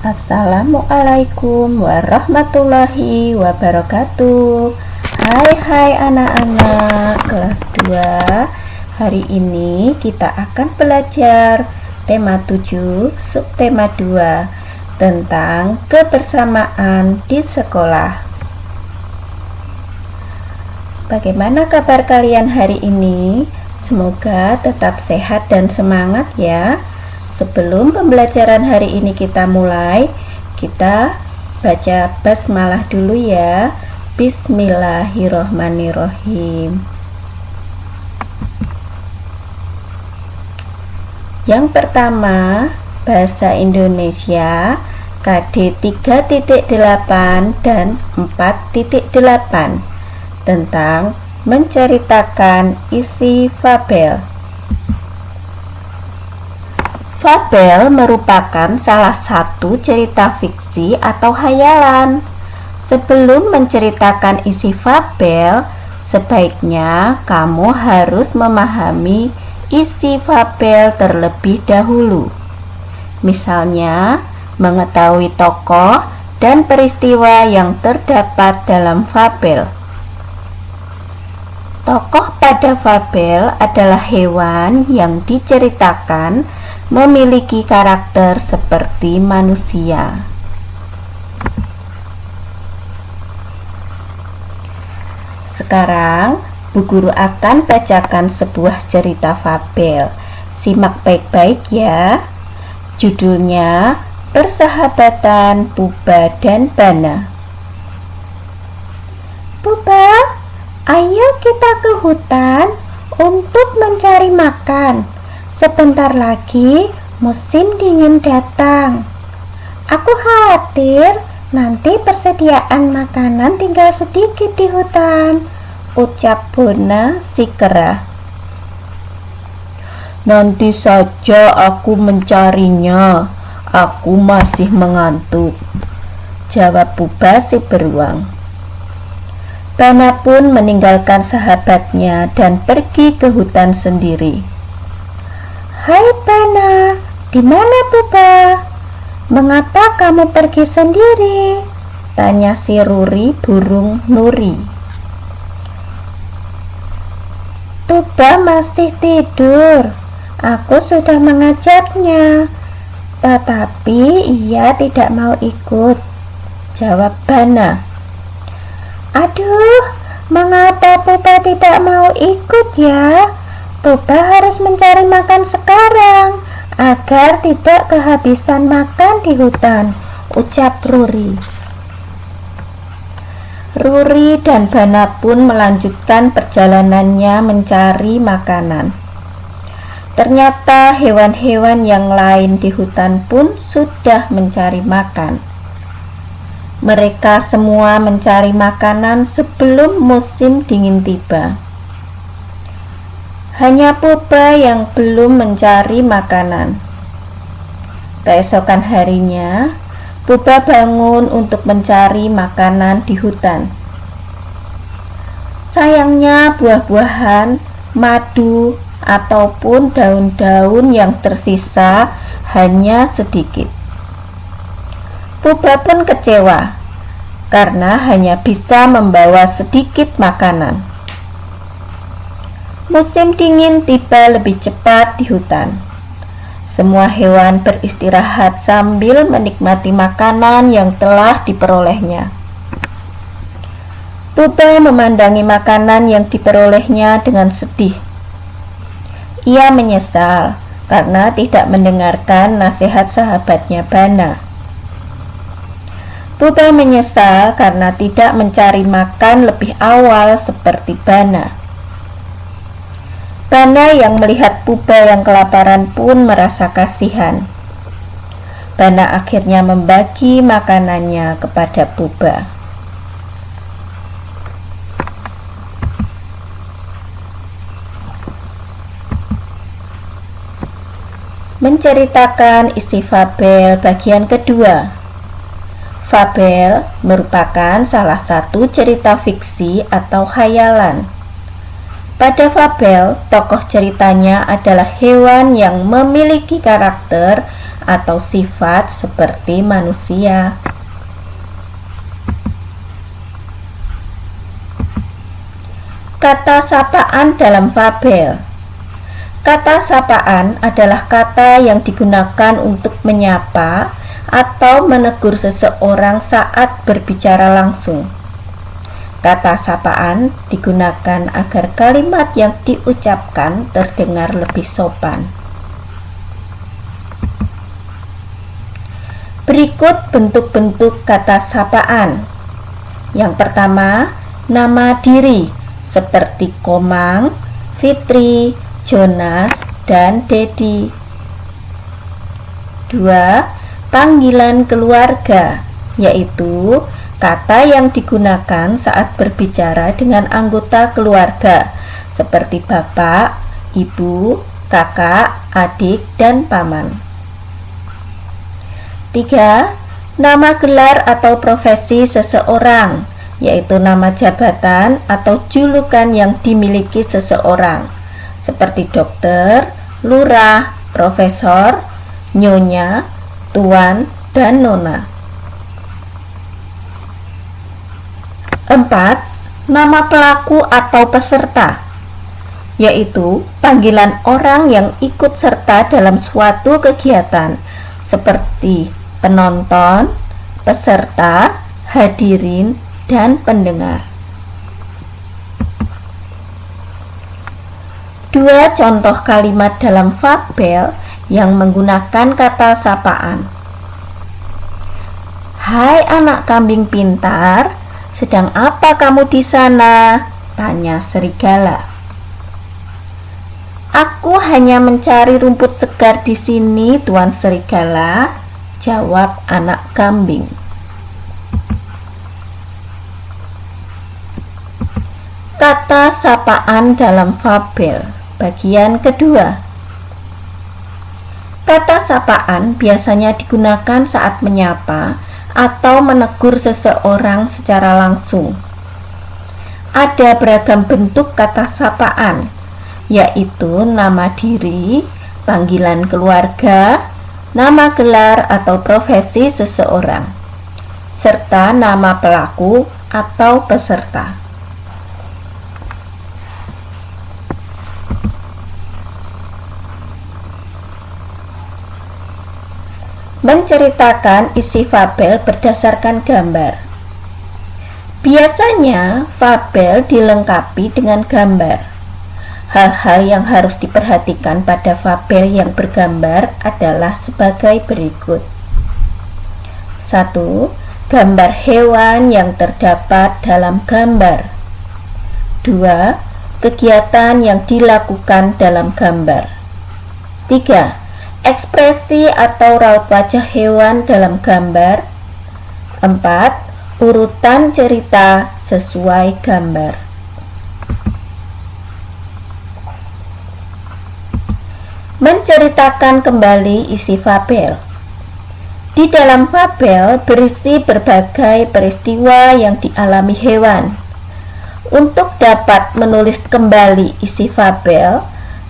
Assalamualaikum warahmatullahi wabarakatuh. Hai anak-anak kelas 2. Hari ini kita akan belajar tema 7 subtema 2 tentang kebersamaan di sekolah. Bagaimana kabar kalian hari ini? Semoga tetap sehat dan semangat ya. Sebelum pembelajaran hari ini kita mulai, kita baca basmalah dulu ya. Bismillahirrohmanirrohim. Yang pertama, bahasa Indonesia KD 3.8 dan 4.8 tentang menceritakan isi fabel. Fabel merupakan salah satu cerita fiksi atau hayalan. Sebelum menceritakan isi fabel, sebaiknya kamu harus memahami isi fabel terlebih dahulu. Misalnya, mengetahui tokoh dan peristiwa yang terdapat dalam fabel. Tokoh pada fabel adalah hewan yang diceritakan memiliki karakter seperti manusia. Sekarang, Bu Guru akan bacakan sebuah cerita fabel. Simak baik-baik ya. Judulnya Persahabatan Puba dan Bana. Puba, ayo kita ke hutan untuk mencari makan. Sebentar lagi musim dingin datang. Aku khawatir nanti persediaan makanan tinggal sedikit di hutan, ucap Bona si kera. Nanti saja aku mencarinya, aku masih mengantuk, jawab Puba si beruang. Bana pun meninggalkan sahabatnya dan pergi ke hutan sendiri. Hai Bana, di mana Puba? Mengapa kamu pergi sendiri? Tanya si Ruri burung nuri. Puba masih tidur. Aku sudah mengajaknya, tetapi ia tidak mau ikut, jawab Bana. Aduh, mengapa Puba tidak mau ikut ya? Puba harus mencari makan sekarang agar tidak kehabisan makan di hutan, ucap Ruri. Ruri dan Bana pun melanjutkan perjalanannya mencari makanan. Ternyata hewan-hewan yang lain di hutan pun sudah mencari makan. Mereka semua mencari makanan sebelum musim dingin tiba. Hanya Puba yang belum mencari makanan. Keesokan harinya, Puba bangun untuk mencari makanan di hutan. Sayangnya buah-buahan, madu, ataupun daun-daun yang tersisa hanya sedikit. Puba pun kecewa karena hanya bisa membawa sedikit makanan. Musim dingin tiba lebih cepat di hutan. Semua hewan beristirahat sambil menikmati makanan yang telah diperolehnya. Puba memandangi makanan yang diperolehnya dengan sedih. Ia menyesal karena tidak mendengarkan nasihat sahabatnya Bana. Puba menyesal karena tidak mencari makan lebih awal seperti Bana. Bana yang melihat Puba yang kelaparan pun merasa kasihan. Bana akhirnya membagi makanannya kepada Puba. Menceritakan isi fabel bagian kedua. Fabel merupakan salah satu cerita fiksi atau hayalan. Pada fabel, tokoh ceritanya adalah hewan yang memiliki karakter atau sifat seperti manusia. Kata sapaan dalam fabel. Kata sapaan adalah kata yang digunakan untuk menyapa atau menegur seseorang saat berbicara langsung. Kata sapaan digunakan agar kalimat yang diucapkan terdengar lebih sopan. Berikut bentuk-bentuk kata sapaan. Yang pertama, nama diri seperti Komang, Fitri, Jonas, dan Dedi. 2. Panggilan keluarga, yaitu kata yang digunakan saat berbicara dengan anggota keluarga seperti bapak, ibu, kakak, adik, dan paman. 3. Nama gelar atau profesi seseorang, yaitu nama jabatan atau julukan yang dimiliki seseorang seperti dokter, lurah, profesor, nyonya, tuan, dan nona. 4. Nama pelaku atau peserta, yaitu panggilan orang yang ikut serta dalam suatu kegiatan seperti penonton, peserta, hadirin, dan pendengar. 2 contoh kalimat dalam fabel yang menggunakan kata sapaan. Hai anak kambing pintar, sedang apa kamu di sana? Tanya serigala. Aku hanya mencari rumput segar di sini, Tuan Serigala, jawab anak kambing. Kata sapaan dalam fabel, bagian kedua. Kata sapaan biasanya digunakan saat menyapa atau menegur seseorang secara langsung. Ada beragam bentuk kata sapaan, yaitu nama diri, panggilan keluarga, nama gelar atau profesi seseorang, serta nama pelaku atau peserta. Menceritakan isi fabel berdasarkan gambar. Biasanya fabel dilengkapi dengan gambar. Hal-hal yang harus diperhatikan pada fabel yang bergambar adalah sebagai berikut. 1. Gambar hewan yang terdapat dalam gambar. 2. Kegiatan yang dilakukan dalam gambar. 3. Ekspresi atau raut wajah hewan dalam gambar. 4. Urutan cerita sesuai gambar. Menceritakan kembali isi fabel. Di dalam fabel berisi berbagai peristiwa yang dialami hewan. Untuk dapat menulis kembali isi fabel,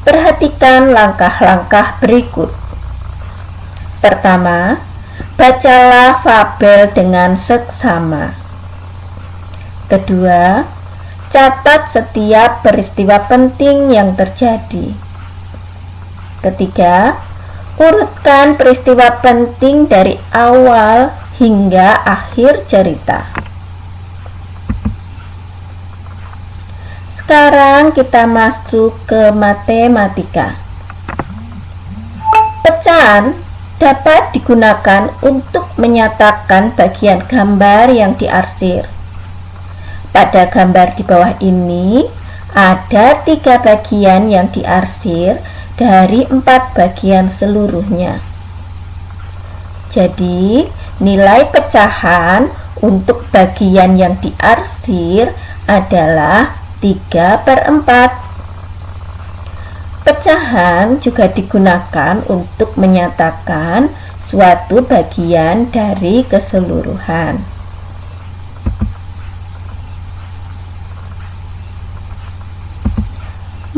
perhatikan langkah-langkah berikut. Pertama, bacalah fabel dengan seksama. Kedua, catat setiap peristiwa penting yang terjadi. Ketiga, urutkan peristiwa penting dari awal hingga akhir cerita. Sekarang kita masuk ke matematika. Pecahan dapat digunakan untuk menyatakan bagian gambar yang diarsir. Pada gambar di bawah ini ada 3 bagian yang diarsir dari 4 bagian seluruhnya. Jadi nilai pecahan untuk bagian yang diarsir adalah 3/4. Pecahan juga digunakan untuk menyatakan suatu bagian dari keseluruhan.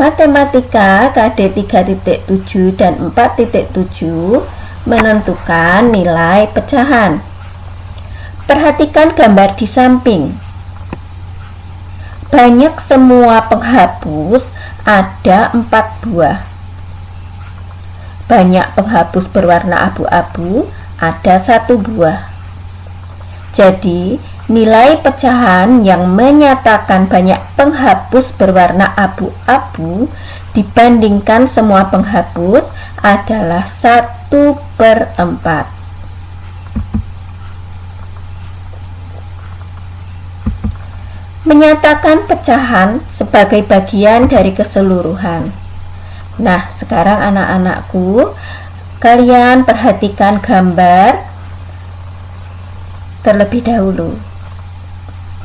Matematika KD 3.7 dan 4.7 menentukan nilai pecahan. Perhatikan gambar di samping. Banyak semua penghapus, ada 4 buah. Banyak penghapus berwarna abu-abu, ada 1 buah. Jadi, nilai pecahan yang menyatakan banyak penghapus berwarna abu-abu dibandingkan semua penghapus adalah 1/4. Menyatakan pecahan sebagai bagian dari keseluruhan. Nah, sekarang anak-anakku, kalian perhatikan gambar terlebih dahulu.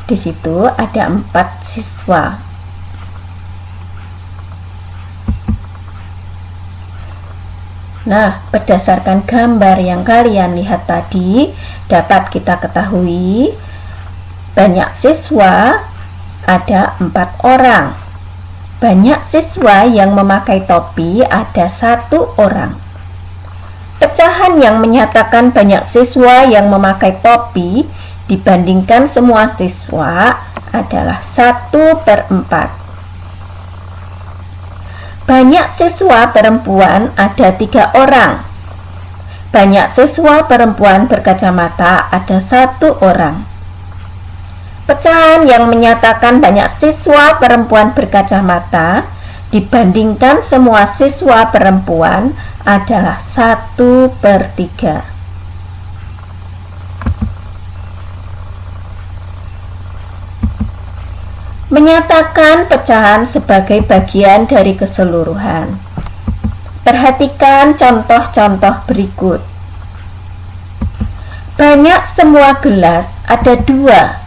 Di situ ada 4 siswa. Nah, berdasarkan gambar yang kalian lihat tadi, dapat kita ketahui banyak siswa ada 4 orang. Banyak siswa yang memakai topi ada 1 orang. Pecahan yang menyatakan banyak siswa yang memakai topi dibandingkan semua siswa adalah 1/4. Banyak siswa perempuan ada 3 orang. Banyak siswa perempuan berkacamata ada 1 orang. Pecahan yang menyatakan banyak siswa perempuan berkacamata dibandingkan semua siswa perempuan adalah 1/3. Menyatakan pecahan sebagai bagian dari keseluruhan. Perhatikan contoh-contoh berikut. Banyak semua gelas ada 2.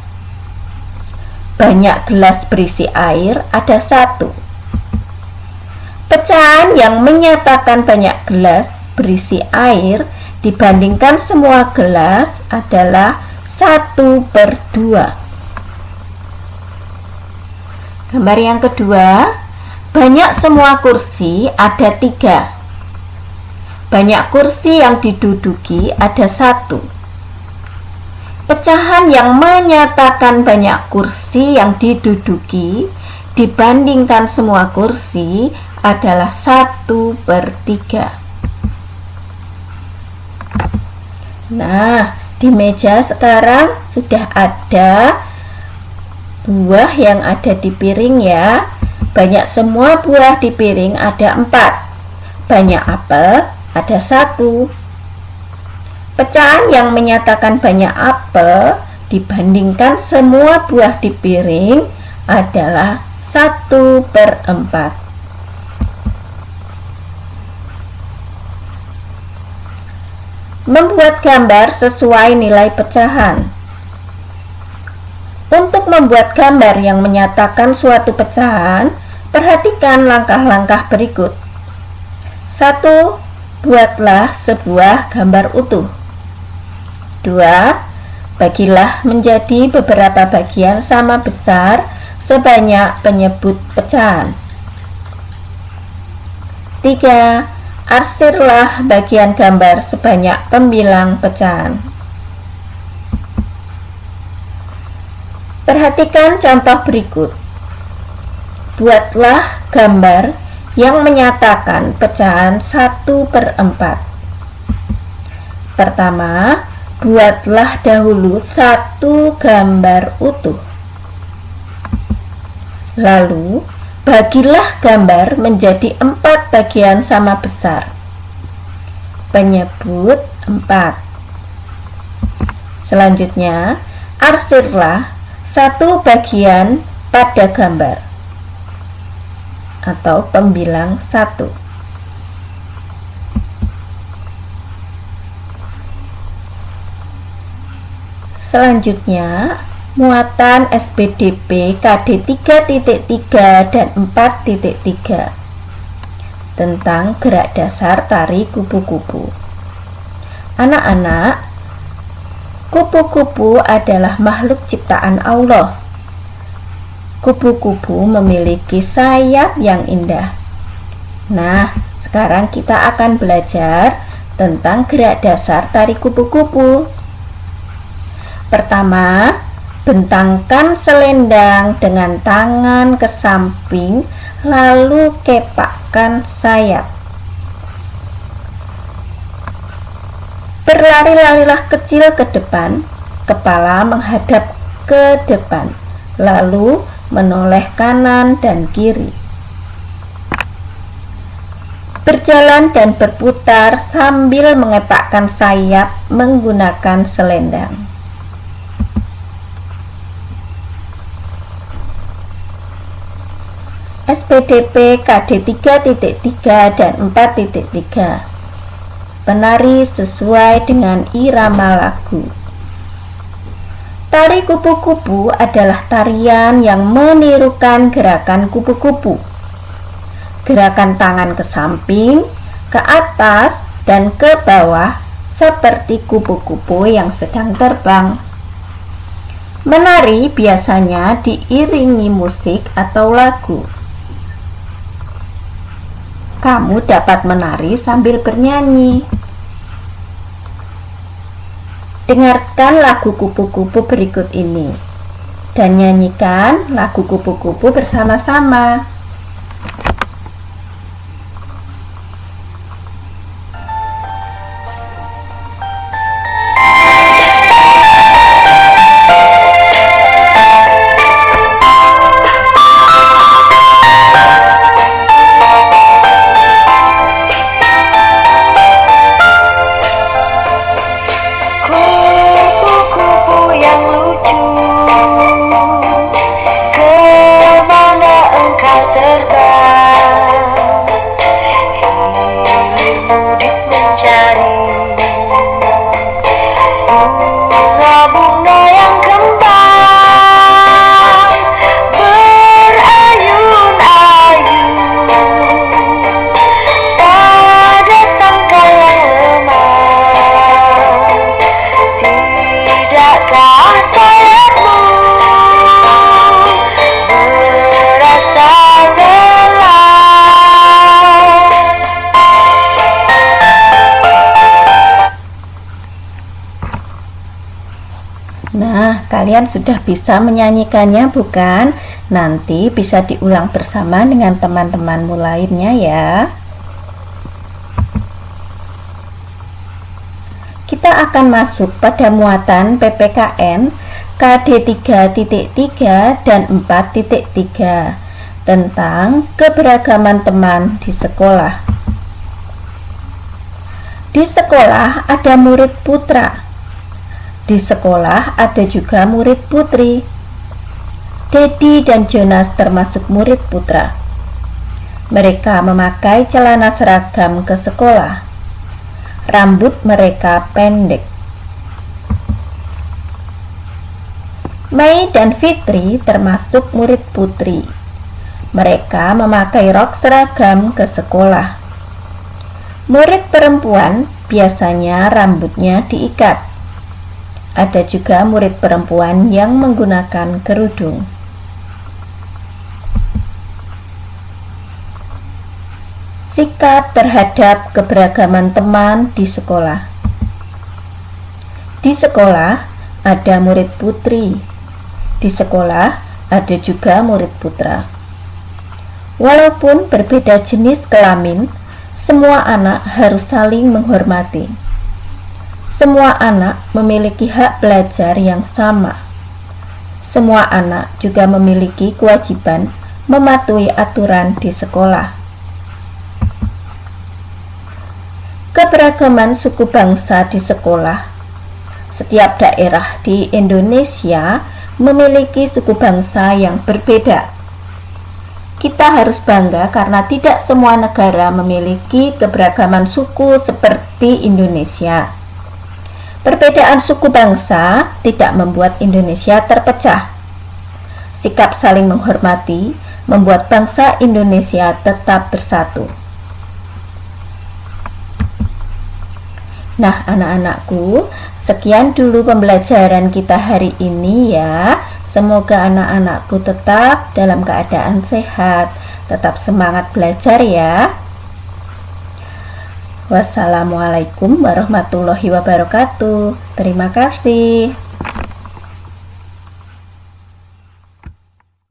Banyak gelas berisi air ada 1. Pecahan yang menyatakan banyak gelas berisi air dibandingkan semua gelas adalah 1/2. Gambar yang kedua, banyak semua kursi ada 3. Banyak kursi yang diduduki ada 1. Pecahan yang menyatakan banyak kursi yang diduduki dibandingkan semua kursi adalah 1/3. Nah, di meja sekarang sudah ada buah yang ada di piring ya. Banyak semua buah di piring ada 4. Banyak apel ada 1. Pecahan yang menyatakan banyak apel dibandingkan semua buah di piring adalah 1/4. Membuat gambar sesuai nilai pecahan. Untuk membuat gambar yang menyatakan suatu pecahan, perhatikan langkah-langkah berikut. 1. Buatlah sebuah gambar utuh. 2. Bagilah menjadi beberapa bagian sama besar sebanyak penyebut pecahan. 3. Arsirlah bagian gambar sebanyak pembilang pecahan. Perhatikan contoh berikut. Buatlah gambar yang menyatakan pecahan 1/4. Pertama, buatlah dahulu 1 gambar utuh. Lalu, bagilah gambar menjadi 4 bagian sama besar. Penyebut 4. Selanjutnya, arsirlah 1 bagian pada gambar atau pembilang 1. Selanjutnya, muatan SPDP KD 3.3 dan 4.3 tentang gerak dasar tari kupu-kupu. Anak-anak, kupu-kupu adalah makhluk ciptaan Allah. Kupu-kupu memiliki sayap yang indah. Nah, sekarang kita akan belajar tentang gerak dasar tari kupu-kupu. Pertama, bentangkan selendang dengan tangan ke samping, lalu kepakkan sayap. Berlari-larilah kecil ke depan, kepala menghadap ke depan, lalu menoleh kanan dan kiri. Berjalan dan berputar sambil mengepakkan sayap menggunakan selendang. SPDP KD 3.3 dan 4.3. Penari sesuai dengan irama lagu. Tari kupu-kupu adalah tarian yang menirukan gerakan kupu-kupu. Gerakan tangan ke samping, ke atas, dan ke bawah seperti kupu-kupu yang sedang terbang. Menari biasanya diiringi musik atau lagu. Kamu dapat menari sambil bernyanyi. Dengarkan lagu kupu-kupu berikut ini dan nyanyikan lagu kupu-kupu bersama-sama. Nah, kalian sudah bisa menyanyikannya bukan? Nanti bisa diulang bersama dengan teman-temanmu lainnya ya. Kita akan masuk pada muatan PPKN KD 3.3 dan 4.3 tentang keberagaman teman di sekolah. Di sekolah ada murid putra. Di sekolah ada juga murid putri. Dedi dan Jonas termasuk murid putra. Mereka memakai celana seragam ke sekolah. Rambut mereka pendek. Mei dan Fitri termasuk murid putri. Mereka memakai rok seragam ke sekolah. Murid perempuan biasanya rambutnya diikat. Ada juga murid perempuan yang menggunakan kerudung. Sikap terhadap keberagaman teman di sekolah. Di sekolah ada murid putri. Di sekolah ada juga murid putra. Walaupun berbeda jenis kelamin, semua anak harus saling menghormati. Semua anak memiliki hak belajar yang sama. Semua anak juga memiliki kewajiban mematuhi aturan di sekolah. Keberagaman suku bangsa di sekolah. Setiap daerah di Indonesia memiliki suku bangsa yang berbeda. Kita harus bangga karena tidak semua negara memiliki keberagaman suku seperti Indonesia. Perbedaan suku bangsa tidak membuat Indonesia terpecah. Sikap saling menghormati membuat bangsa Indonesia tetap bersatu. Nah, anak-anakku, sekian dulu pembelajaran kita hari ini ya. Semoga anak-anakku tetap dalam keadaan sehat, tetap semangat belajar ya. Wassalamualaikum warahmatullahi wabarakatuh. Terima kasih.